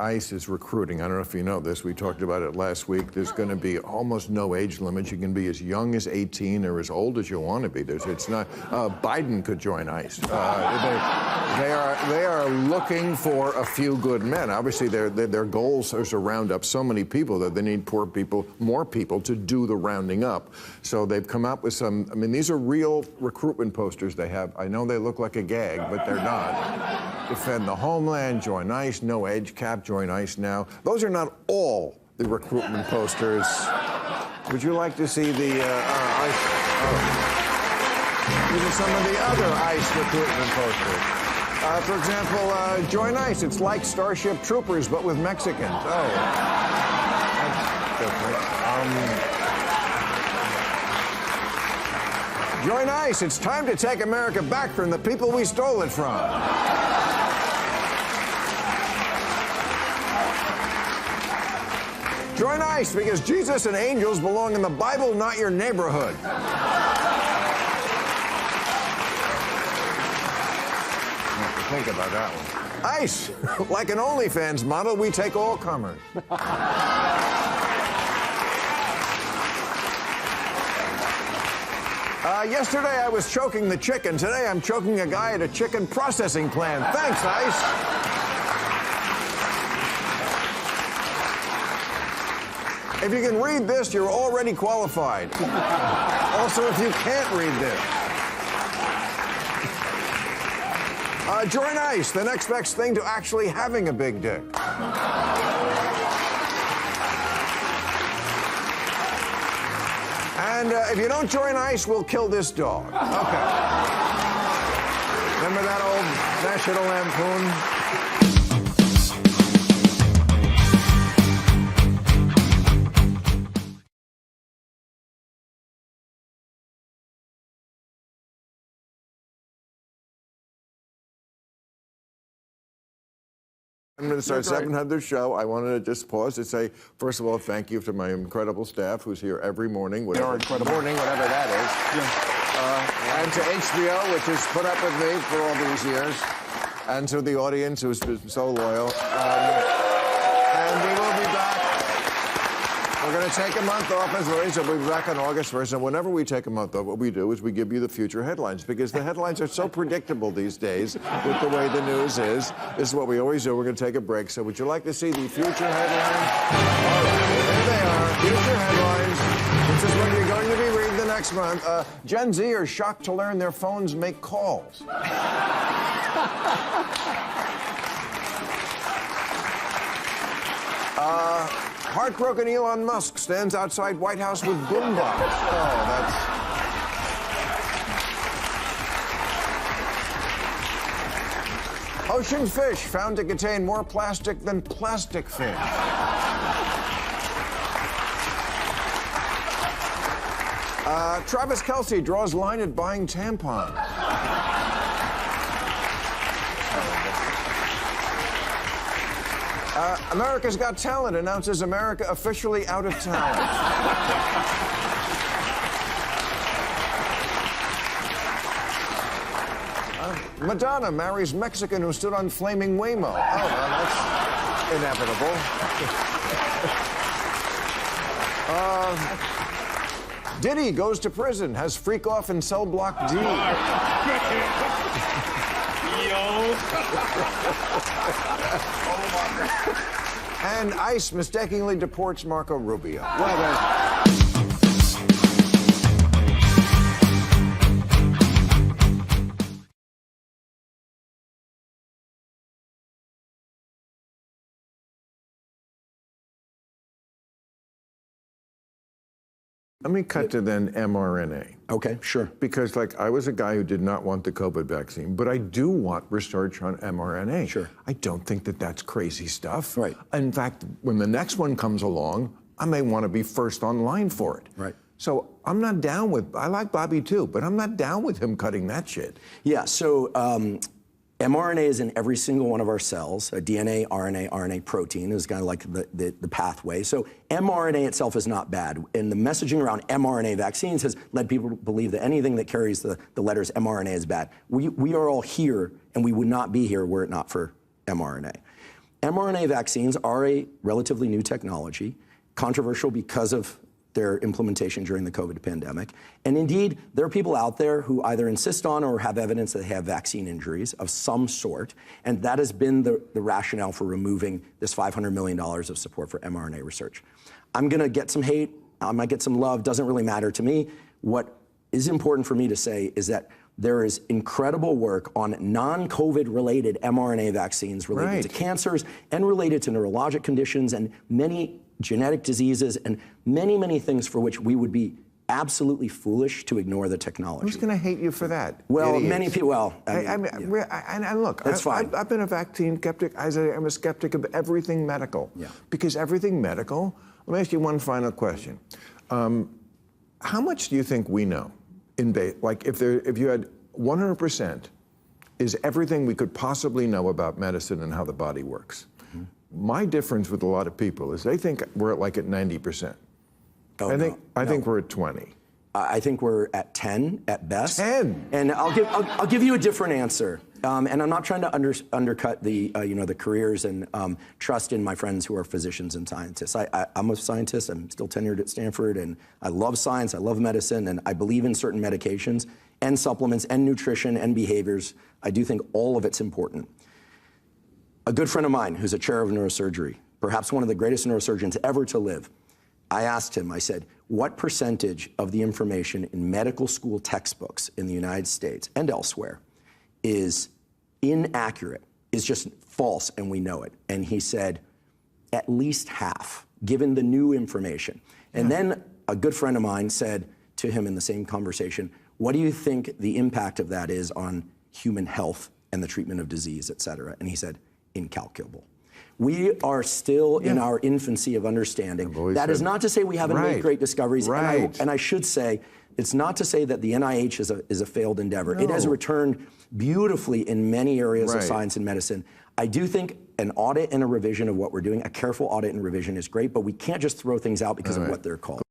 ICE is recruiting. I don't know if you know this. We talked about it last week. There's going to be almost no age limit. You can be as young as 18 or as old as you want to be. It's not. Biden could join ICE. They are looking for a few good men. Obviously, their goals are to round up so many people that they need more people to do the rounding up. So they've come up with some. I mean, these are real recruitment posters they have. I know they look like a gag, but they're not. Defend the homeland, join ICE, no age cap, join ICE now. Those are not all the recruitment posters. Would you like to see the ICE? These are some of the other ICE recruitment posters. For example, join ICE. It's like Starship Troopers, but with Mexicans. Oh, that's different. Join ICE. It's time to take America back from the people we stole it from. Join ICE because Jesus and angels belong in the Bible, not your neighborhood. Think about that one. ICE, like an OnlyFans model, we take all comers. Yesterday I was choking the chicken. Today I'm choking a guy at a chicken processing plant. Thanks, ICE. If you can read this, you're already qualified. Also, if you can't read this. Join ICE, the next best thing to actually having a big dick. And if you don't join ICE, we'll kill this dog. Okay. Remember that old National Lampoon? I'm going to start 700 show. I wanted to just pause to say, first of all, thank you to my incredible staff who's here every morning, whatever that is. Yeah. And to HBO, which has put up with me for all these years, and to the audience who's been so loyal. And we will be back. We're going to take a month off as always, so we'll be back on August 1st. And whenever we take a month off, what we do is we give you the future headlines, because the headlines are so predictable these days with the way the news is. This is what we always do. We're going to take a break. So would you like to see the future headlines? All right, well, there they are, future headlines. This is what you're going to be reading the next month. Gen Z are shocked to learn their phones make calls. Heartbroken Elon Musk stands outside White House with boombox. Oh, that's... Ocean fish found to contain more plastic than plastic fish. Travis Kelce draws line at buying tampons. America's Got Talent announces America officially out of talent. Madonna marries Mexican who stood on flaming Waymo. Oh, well, that's inevitable. Diddy goes to prison, has freak off in cell block D. And ICE mistakenly deports Marco Rubio. Well, let me cut to then mRNA. Okay, sure. Because, like, I was a guy who did not want the COVID vaccine, but I do want research on mRNA. Sure. I don't think that that's crazy stuff. Right. In fact, when the next one comes along, I may want to be first online for it. Right. So I'm not down with, I like Bobby too, but I'm not down with him cutting that shit. Yeah, so mRNA is in every single one of our cells. DNA, RNA, RNA protein is kind of like the pathway. So mRNA itself is not bad. And the messaging around mRNA vaccines has led people to believe that anything that carries the letters mRNA is bad. We are all here, and we would not be here were it not for mRNA. mRNA vaccines are a relatively new technology, controversial because of their implementation during the COVID pandemic. And indeed, there are people out there who either insist on or have evidence that they have vaccine injuries of some sort. And that has been the rationale for removing this $500 million of support for mRNA research. I'm going to get some hate. I might get some love. Doesn't really matter to me. What is important for me to say is that there is incredible work on non-COVID related mRNA vaccines related to cancers and related to neurologic conditions and many genetic diseases and many, many things for which we would be absolutely foolish to ignore the technology. Who's going to hate you for that? Well, Idiots. many people, well, and look, that's fine. I've been a vaccine skeptic. I'm a skeptic of everything medical. Yeah. Because everything medical, let me ask you one final question. How much do you think we know? Like if you had 100%, is everything we could possibly know about medicine and how the body works? My difference with a lot of people is they think we're at 90%. Oh, I think we're at 20. I think we're at 10 at best. 10. And I'll give you a different answer. And I'm not trying to undercut the the careers and trust in my friends who are physicians and scientists. I'm a scientist. I'm still tenured at Stanford, and I love science. I love medicine, and I believe in certain medications and supplements and nutrition and behaviors. I do think all of it's important. A good friend of mine who's a chair of neurosurgery, perhaps one of the greatest neurosurgeons ever to live, I asked him, I said, what percentage of the information in medical school textbooks in the United States and elsewhere is inaccurate, is just false, and we know it? And he said, at least half, given the new information. And then a good friend of mine said to him in the same conversation, what do you think the impact of that is on human health and the treatment of disease, et cetera? And he said, incalculable. We are still in our infancy of understanding. That is not to say we haven't made great discoveries. And I should say, it's not to say that the NIH is a failed endeavor. No. It has returned beautifully in many areas of science and medicine. I do think an audit and a revision of what we're doing, a careful audit and revision is great, but we can't just throw things out because of what they're called.